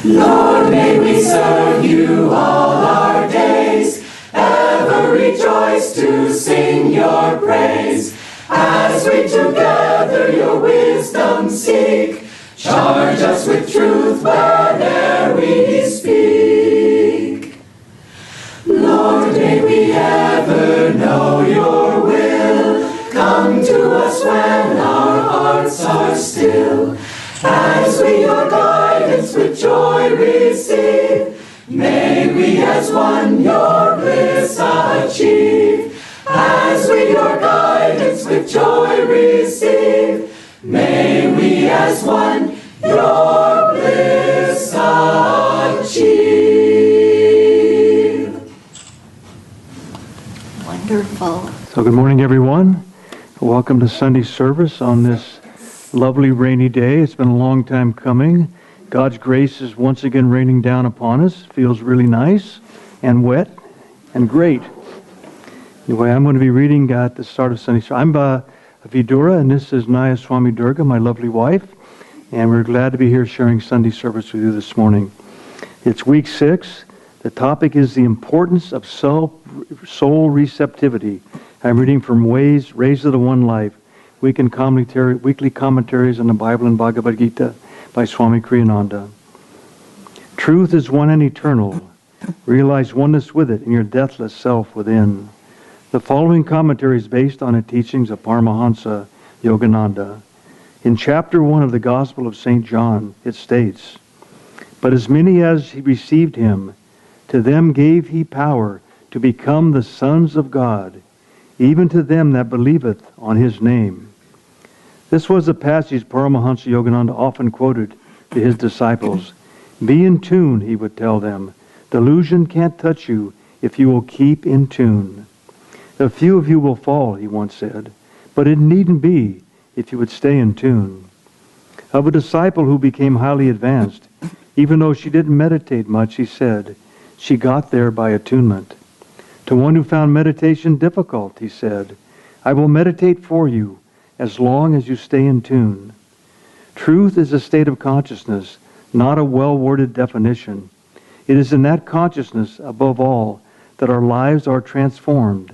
Lord, may we serve you all our days, ever rejoice to sing your praise. As we together your wisdom seek, charge us with truth whene'er we speak. Lord, may we ever know your will. Come to us when our hearts are still. As we your guidance with joy receive, may we as one your bliss achieve. As we your guidance with joy receive, may we as one your bliss achieve. Wonderful. So good morning, everyone. Welcome to Sunday service on this lovely rainy day. It's been a long time coming. God's grace is once again raining down upon us. Feels really nice and wet and great. Anyway, I'm going to be reading at the start of Sunday service. I'm Vidura, and this is Nayaswamis Durga, my lovely wife. And we're glad to be here sharing Sunday service with you this morning. It's week 6. The topic is the importance of soul receptivity. I'm reading from Rays of the One Life, weekly commentaries on the Bible and Bhagavad Gita by Swami Kriyananda. Truth is one and eternal. Realize oneness with it in your deathless self within. The following commentary is based on the teachings of Paramahansa Yogananda. In chapter 1 of the Gospel of St. John, it states, "But as many as he received him, to them gave he power to become the sons of God, even to them that believeth on his name." This was a passage Paramahansa Yogananda often quoted to his disciples. Be in tune, he would tell them. Delusion can't touch you if you will keep in tune. A few of you will fall, he once said, but it needn't be if you would stay in tune. Of a disciple who became highly advanced, even though she didn't meditate much, he said, she got there by attunement. To one who found meditation difficult, he said, I will meditate for you as long as you stay in tune. Truth is a state of consciousness, not a well-worded definition. It is in that consciousness, above all, that our lives are transformed.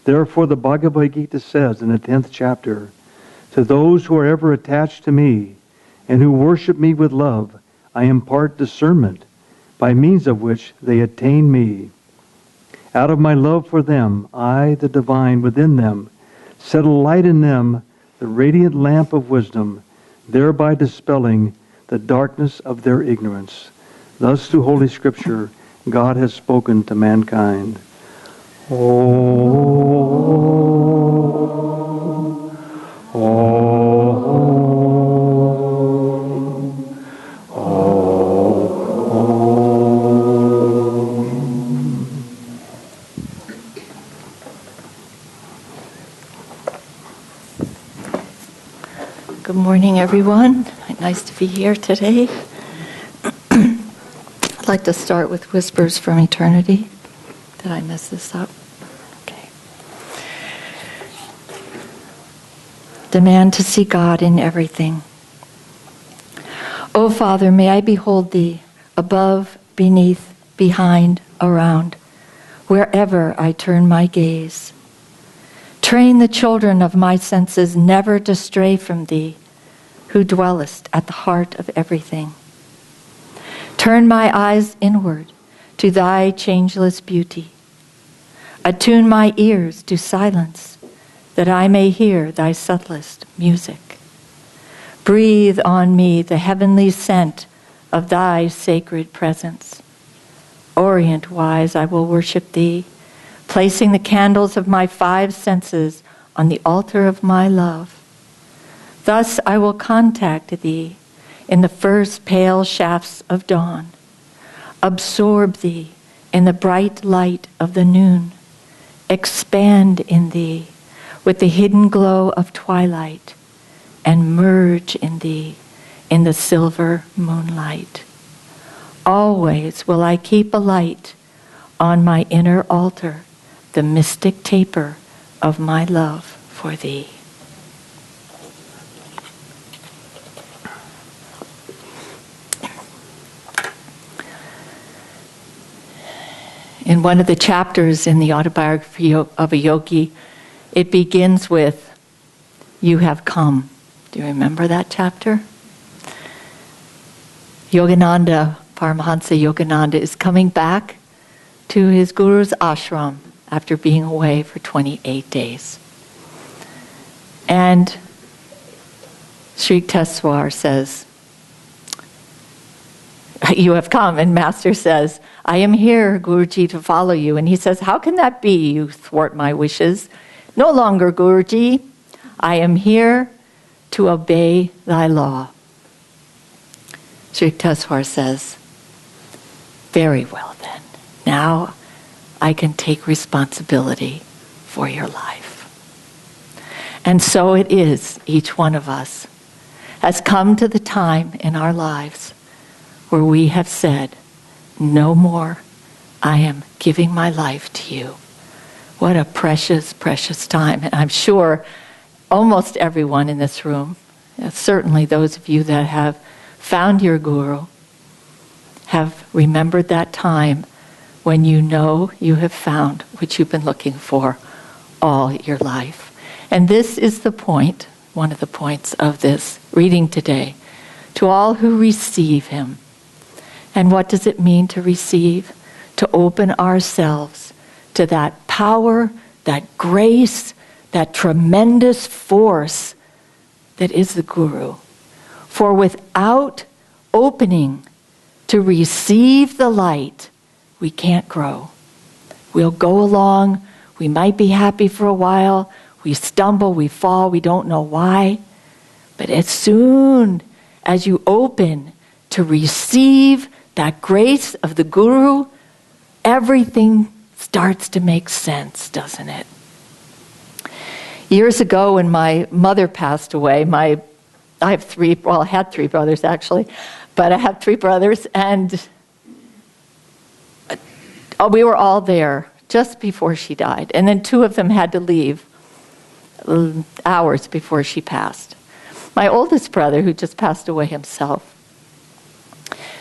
Therefore, the Bhagavad Gita says in the 10th chapter, to those who are ever attached to me and who worship me with love, I impart discernment, by means of which they attain me. Out of my love for them, I, the divine within them, set a light in them, the radiant lamp of wisdom, thereby dispelling the darkness of their ignorance. Thus, through Holy Scripture, God has spoken to mankind. Good morning, everyone. Nice to be here today. I'd like to start with Whispers from Eternity. Did I mess this up? Okay. Demand to see God in everything. O Father, may I behold Thee above, beneath, behind, around, wherever I turn my gaze. Train the children of my senses never to stray from Thee, who dwellest at the heart of everything. Turn my eyes inward to Thy changeless beauty. Attune my ears to silence, that I may hear Thy subtlest music. Breathe on me the heavenly scent of Thy sacred presence. Orient-wise I will worship Thee, placing the candles of my 5 senses on the altar of my love. Thus I will contact Thee in the first pale shafts of dawn, absorb Thee in the bright light of the noon, expand in Thee with the hidden glow of twilight, and merge in Thee in the silver moonlight. Always will I keep alight on my inner altar the mystic taper of my love for Thee. In one of the chapters in the autobiography of a yogi, it begins with, "You have come." Do you remember that chapter? Yogananda, Paramahansa Yogananda, is coming back to his guru's ashram after being away for 28 days. And Sri Yukteswar says, "You have come." And Master says, "I am here, Guruji, to follow you." And he says, "How can that be? You thwart my wishes." "No longer, Guruji. I am here to obey thy law." Sri Yukteswar says, "Very well then. Now I can take responsibility for your life." And so it is, each one of us has come to the time in our lives where we have said, "No more, I am giving my life to you." What a precious, precious time. And I'm sure almost everyone in this room, certainly those of you that have found your guru, have remembered that time when you know you have found what you've been looking for all your life. And this is the point, one of the points of this reading today, to all who receive him. And what does it mean to receive? To open ourselves to that power, that grace, that tremendous force that is the Guru. For without opening to receive the light, we can't grow. We'll go along, we might be happy for a while, we stumble, we fall, we don't know why. But as soon as you open to receive that grace of the Guru, everything starts to make sense, doesn't it? Years ago when my mother passed away, I had three brothers actually, but I have three brothers, and we were all there just before she died. And then two of them had to leave hours before she passed. My oldest brother, who just passed away himself,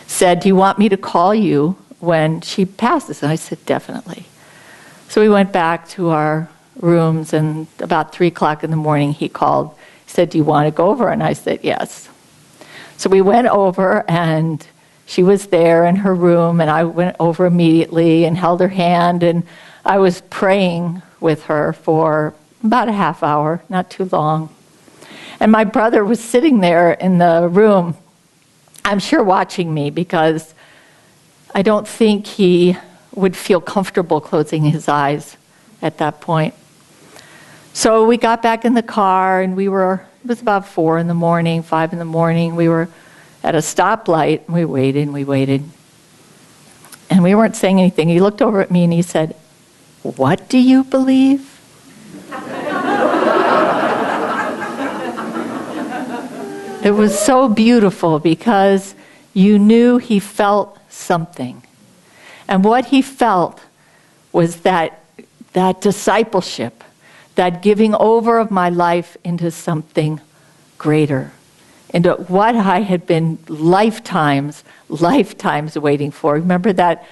said, "Do you want me to call you when she passes?" And I said, "Definitely." So we went back to our rooms, and about 3 o'clock in the morning he called. He said, "Do you want to go over?" And I said, "Yes." So we went over, and she was there in her room, and I went over immediately and held her hand, and I was praying with her for about a half hour, not too long. And my brother was sitting there in the room, I'm sure watching me, because I don't think he would feel comfortable closing his eyes at that point. So we got back in the car, and it was about 4 in the morning, 5 in the morning. We were at a stoplight, and we waited. And we weren't saying anything. He looked over at me and he said, "What do you believe?" It was so beautiful because you knew he felt something. And what he felt was that discipleship, that giving over of my life into something greater, into what I had been lifetimes waiting for. Remember that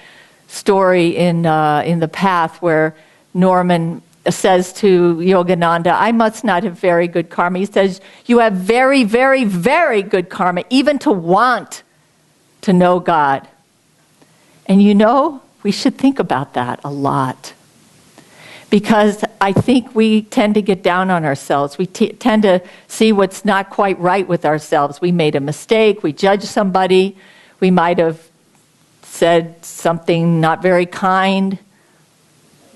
story in The Path where Norman says to Yogananda, "I must not have very good karma." He says, "You have very, very, very good karma, even to want to know God." And we should think about that a lot. Because I think we tend to get down on ourselves. We tend to see what's not quite right with ourselves. We made a mistake, we judged somebody, we might have said something not very kind.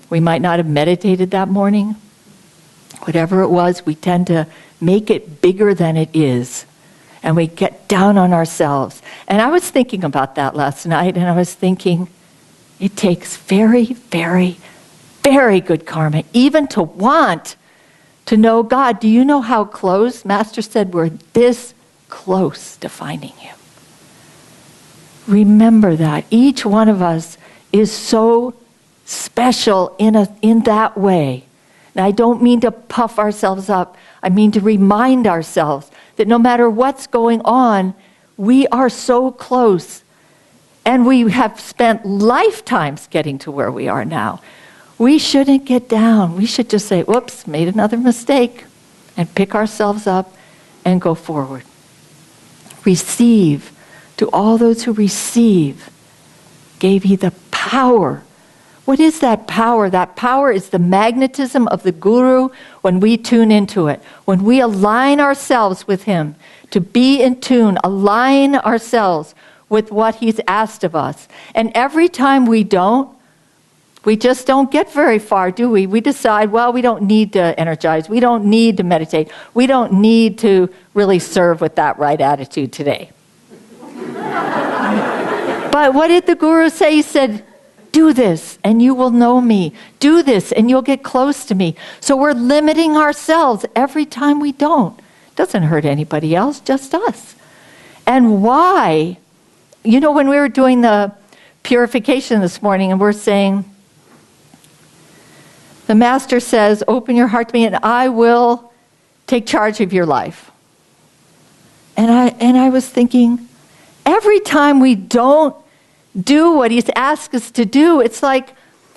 We might not have meditated that morning. Whatever it was, we tend to make it bigger than it is. And we get down on ourselves. And I was thinking about that last night, and I was thinking, it takes very, very, very good karma, even to want to know God. Do you know how close? Master said we're this close to finding Him. Remember that. Each one of us is so special in that way. And I don't mean to puff ourselves up. I mean to remind ourselves that no matter what's going on, we are so close. And we have spent lifetimes getting to where we are now. We shouldn't get down. We should just say, whoops, made another mistake, and pick ourselves up and go forward. Receive. To all those who receive, gave he the power. What is that power? That power is the magnetism of the Guru when we tune into it. When we align ourselves with him, to be in tune, align ourselves with what he's asked of us. And every time we just don't get very far, do we? We decide, well, we don't need to energize. We don't need to meditate. We don't need to really serve with that right attitude today. But what did the Guru say? He said, do this and you will know me. Do this and you'll get close to me. So we're limiting ourselves every time we don't. Doesn't hurt anybody else, just us. And why? You know, when we were doing the purification this morning and we're saying, the Master says, open your heart to me and I will take charge of your life. And I was thinking, every time we don't do what he's asked us to do, it's like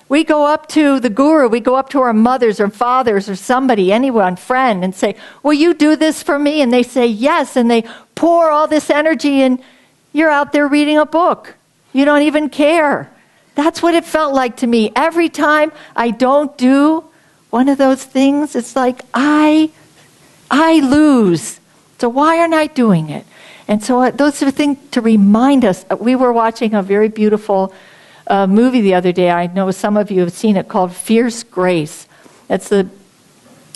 we go up to the Guru, we go up to our mothers or fathers or somebody, anyone, friend, and say, will you do this for me? And they say yes, and they pour all this energy, and you're out there reading a book. You don't even care. That's what it felt like to me. Every time I don't do one of those things, it's like I lose. So why aren't I doing it? And so those are things to remind us. We were watching a very beautiful movie the other day. I know some of you have seen it, called Fierce Grace. It's a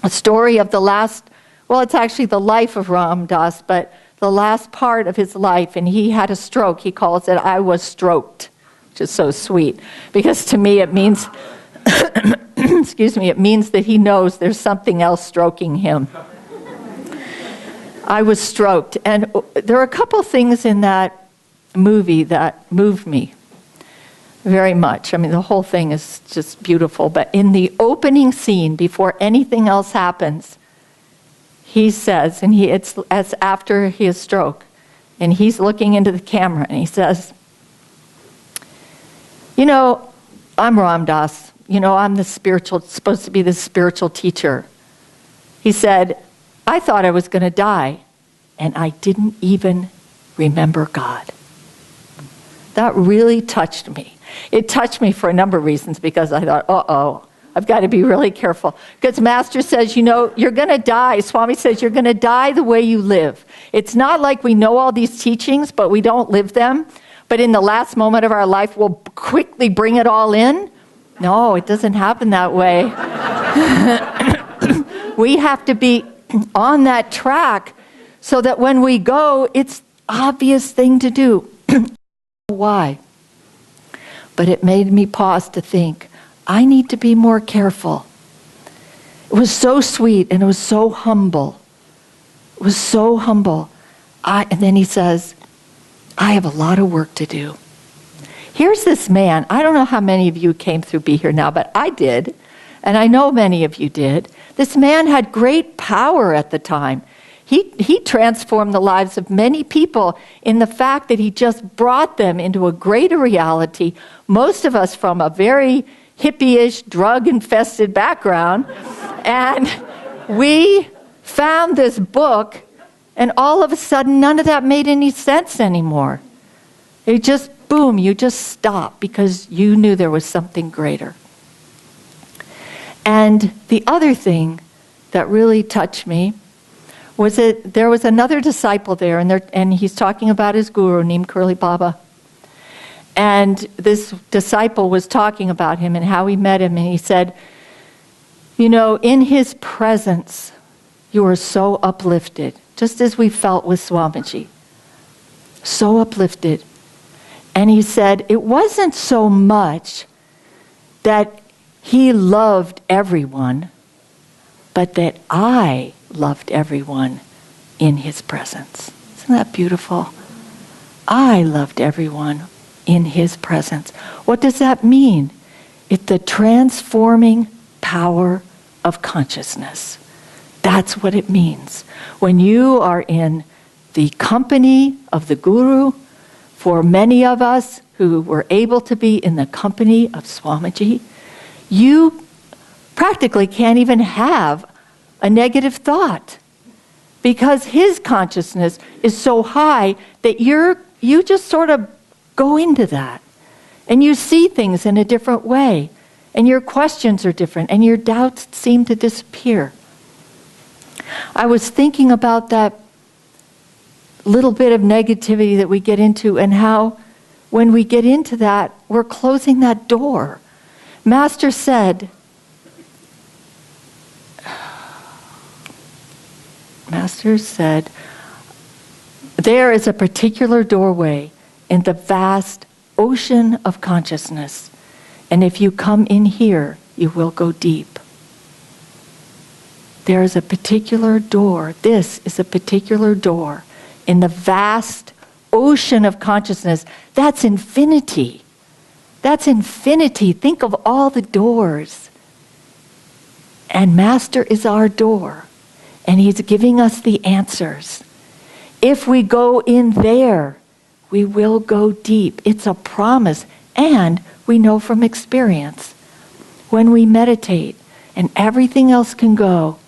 story of it's actually the life of Ram Dass, but the last part of his life, and he had a stroke. He calls it, I was stroked, which is so sweet, because to me it means, excuse me, it means that he knows there's something else stroking him. I was stroked. And there are a couple things in that movie that moved me very much. I mean, the whole thing is just beautiful. But in the opening scene, before anything else happens, he says, and it's as after his stroke, and he's looking into the camera, and he says, you know, I'm Ram Dass. You know, I'm supposed to be the spiritual teacher. He said, I thought I was going to die, and I didn't even remember God. That really touched me. It touched me for a number of reasons, because I thought, I've got to be really careful. Because Master says, you know, you're going to die. Swami says, you're going to die the way you live. It's not like we know all these teachings, but we don't live them. But in the last moment of our life, we'll quickly bring it all in. No, it doesn't happen that way. We have to be on that track so that when we go, it's obvious thing to do. Why? But it made me pause to think, I need to be more careful. It was so sweet and it was so humble. It was so humble. And then he says, I have a lot of work to do. Here's this man. I don't know how many of you came through Be Here Now, but I did. And I know many of you did. This man had great power at the time. He transformed the lives of many people in the fact that he just brought them into a greater reality. Most of us from a very hippie-ish, drug-infested background. And we found this book, and all of a sudden, none of that made any sense anymore. It just, boom, you just stopped because you knew there was something greater. And the other thing that really touched me was that there was another disciple there, and he's talking about his guru, named Curly Baba. And this disciple was talking about him and how he met him, and he said, you know, in his presence, you are so uplifted, just as we felt with Swamiji. So uplifted. And he said, it wasn't so much that he loved everyone, but that I loved everyone in his presence. Isn't that beautiful? I loved everyone in his presence. What does that mean? It's the transforming power of consciousness. That's what it means. When you are in the company of the Guru, for many of us who were able to be in the company of Swamiji, you practically can't even have a negative thought because his consciousness is so high that you just sort of go into that and you see things in a different way and your questions are different and your doubts seem to disappear. I was thinking about that little bit of negativity that we get into and how when we get into that, we're closing that door. Master said, there is a particular doorway in the vast ocean of consciousness, and if you come in here, you will go deep. There is a particular door. This is a particular door in the vast ocean of consciousness. That's infinity. That's infinity. Think of all the doors. And Master is our door. And he's giving us the answers. If we go in there, we will go deep. It's a promise. And we know from experience. When we meditate and everything else can go,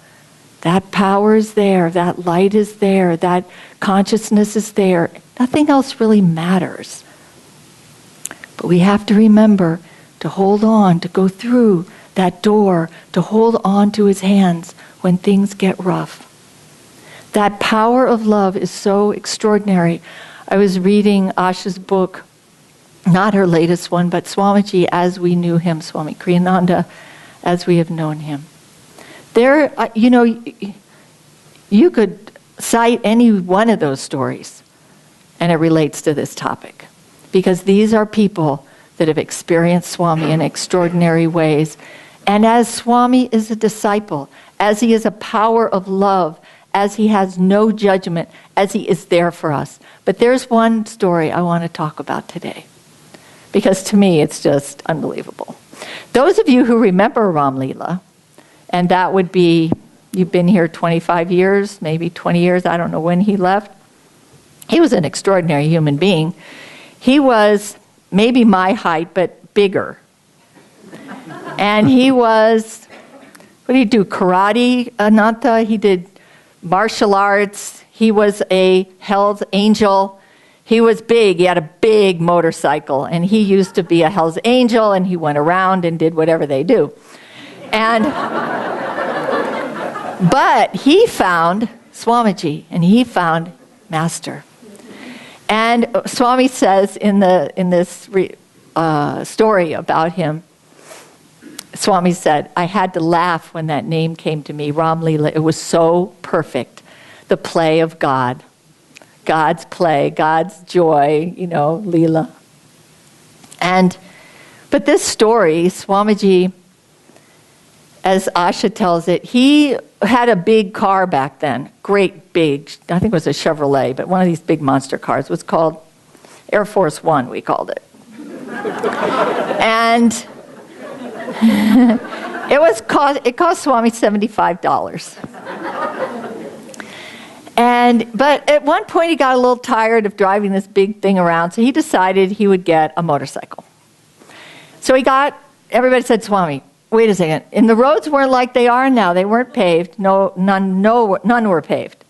that power is there, that light is there, that consciousness is there. Nothing else really matters. But we have to remember to hold on, to go through that door, to hold on to his hands when things get rough. That power of love is so extraordinary. I was reading Asha's book, not her latest one, but Swamiji as we knew him, Swami Kriyananda as we have known him. There, you could cite any one of those stories, and it relates to this topic. Because these are people that have experienced Swami in extraordinary ways. And as Swami is a disciple, as he is a power of love, as he has no judgment, as he is there for us. But there's one story I want to talk about today. Because to me, it's just unbelievable. Those of you who remember Ram Leela, and that would be, you've been here 25 years, maybe 20 years, I don't know when he left. He was an extraordinary human being. He was maybe my height, but bigger. And he was, what did he do, karate, Ananda? He did martial arts. He was a Hell's Angel. He was big. He had a big motorcycle. And he used to be a Hell's Angel, and he went around and did whatever they do. And, but he found Swamiji, and he found Master. And Swami says in this story about him, Swami said, I had to laugh when that name came to me, Ram Leela. It was so perfect. The play of God. God's play, God's joy, Leela. But this story, Swamiji, as Asha tells it, he had a big car back then, great big, I think it was a Chevrolet, but one of these big monster cars. It was called Air Force One, we called it. And it cost Swami $75. But at one point he got a little tired of driving this big thing around, so he decided he would get a motorcycle. So everybody said, Swami, wait a second. And the roads weren't like they are now. They weren't paved. None were paved.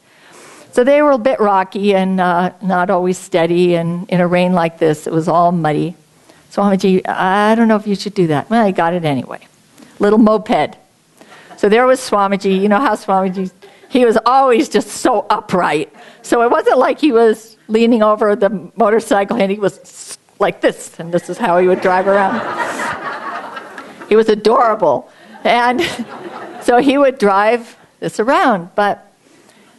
So they were a bit rocky and not always steady. And in a rain like this, it was all muddy. Swamiji, I don't know if you should do that. Well, he got it anyway. Little moped. So there was Swamiji. You know how Swamiji, he was always just so upright. So it wasn't like he was leaning over the motorcycle and he was like this. And this is how he would drive around. He was adorable. And so he would drive this around. But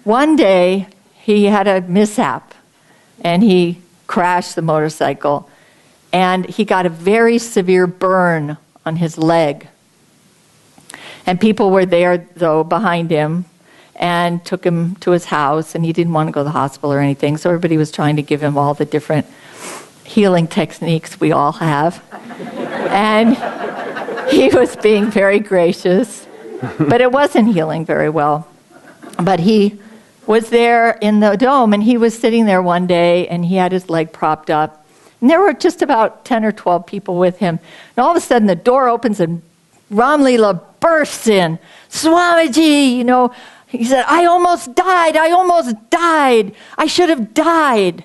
one day he had a mishap and he crashed the motorcycle and he got a very severe burn on his leg. And people were there, though, behind him and took him to his house, and he didn't want to go to the hospital or anything, so everybody was trying to give him all the different healing techniques we all have. And he was being very gracious, but it wasn't healing very well. But he was there in the dome, and he was sitting there one day, and he had his leg propped up. And there were just about 10 or 12 people with him. And all of a sudden the door opens and Ramlila bursts in. Swamiji, he said, I almost died. I should have died.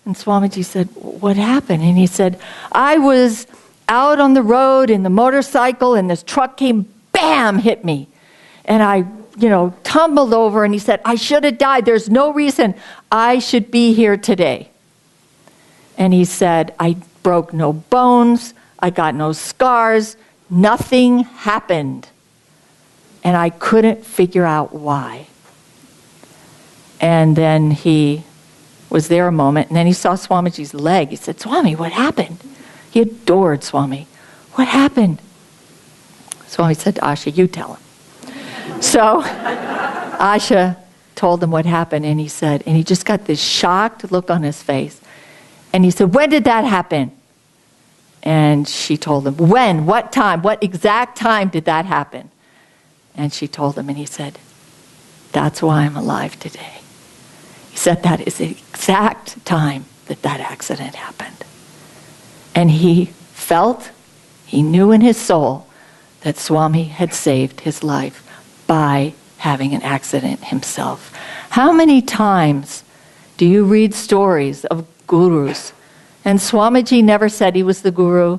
And Swamiji said, what happened? And he said, I was out on the road in the motorcycle and this truck came, bam, hit me. And I, tumbled over, and he said, I should have died. There's no reason I should be here today. And he said, I broke no bones. I got no scars. Nothing happened. And I couldn't figure out why. And then he was there a moment, and then he saw Swamiji's leg. He said, Swami, what happened? He adored Swami. What happened? Swami said to Asha, you tell him. So Asha told him what happened, and he just got this shocked look on his face. And he said, when did that happen? And she told him, when? What time? What exact time did that happen? And she told him, and he said, that's why I'm alive today. He said that is the exact time that accident happened. And he knew in his soul that Swami had saved his life by having an accident himself. How many times do you read stories of gurus? And Swamiji never said he was the guru.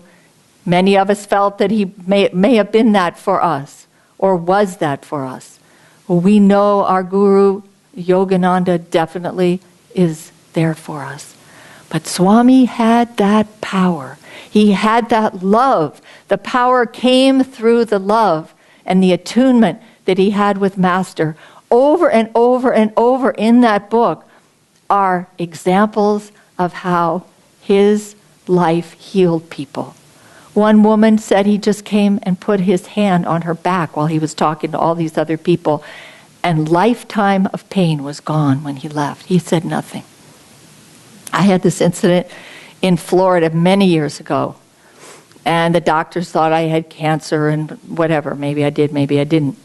Many of us felt that he may have been that for us, or was that for us. Well, we know our guru, Yogananda, definitely is there for us. But Swami had that power. He had that love. The power came through the love and the attunement that he had with Master. Over and over and over in that book are examples of how his life healed people. One woman said he just came and put his hand on her back while he was talking to all these other people, and lifetime of pain was gone when he left. He said nothing. I had this incident in Florida many years ago, and the doctors thought I had cancer and whatever. Maybe I did, maybe I didn't.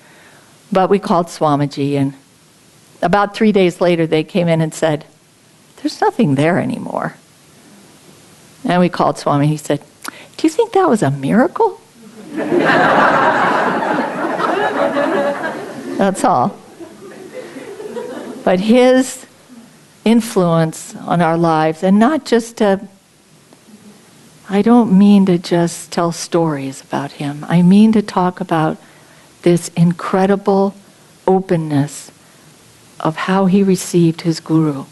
But we called Swamiji, and about 3 days later they came in and said, there's nothing there anymore. And we called Swami, and he said, do you think that was a miracle? That's all. But his influence on our lives, and not just I don't mean to just tell stories about him. I mean to talk about this incredible openness of how he received his guru.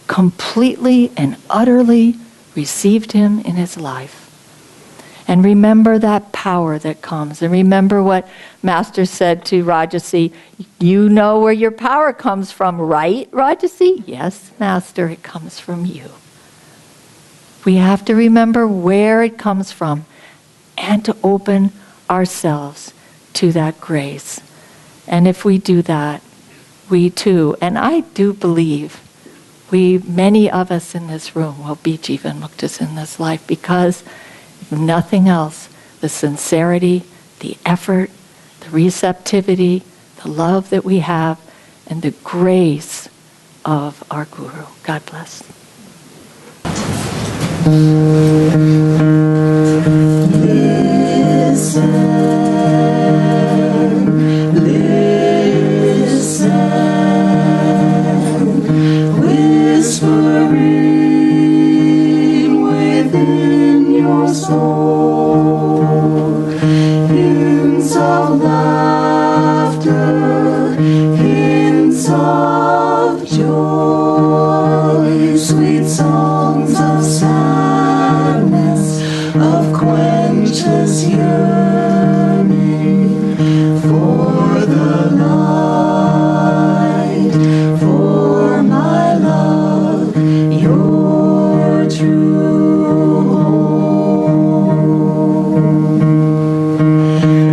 Completely and utterly received him in his life. And remember that power that comes. And remember what Master said to Rajasi, you know where your power comes from, right, Rajasi? Yes, Master, it comes from you. We have to remember where it comes from and to open ourselves to that grace. And if we do that, we too, and I do believe, many of us in this room will be Jivan Muktas in this life, because if nothing else, the sincerity, the effort, the receptivity, the love that we have, and the grace of our Guru. God bless. Whispering within your soul, hints of laughter, hints of joy, sweet songs of sadness, of quenchless yearning for the light, for my love, your true home.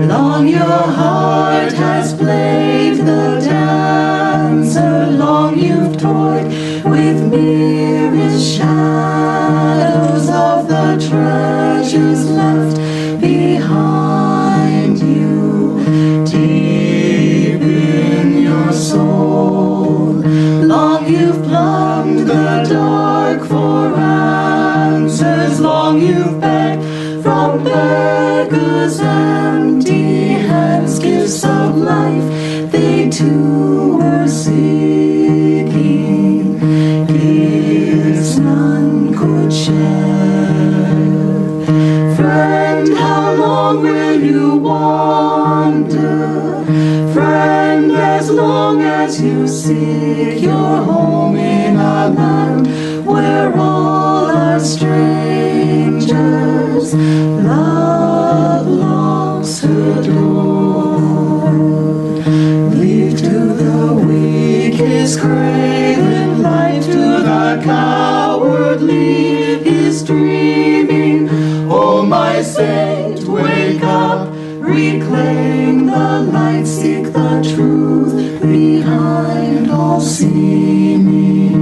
Long your heart has played the dancer, long you've toyed with merest shadows of the treasures left behind you, deep in your soul. Long you've plumbed the dark for answers you back from beggars' empty hands. Gifts of life they too were seeking, gifts none could share. Friend, how long will you wander? Friend, as long as you seek your home in a land where all are strangers, love longs her door. Leave to the weak his craven life, to the cowardly his dreaming. Oh, my saint, wake up, reclaim the light, seek the truth behind all seeming.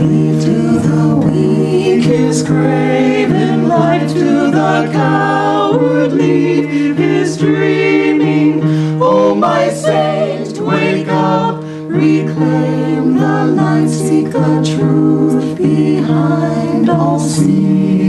Leave to the weak his craven life, to the cowardly his dreaming. Oh, my saint, wake up, reclaim the light, seek the truth behind all seeming.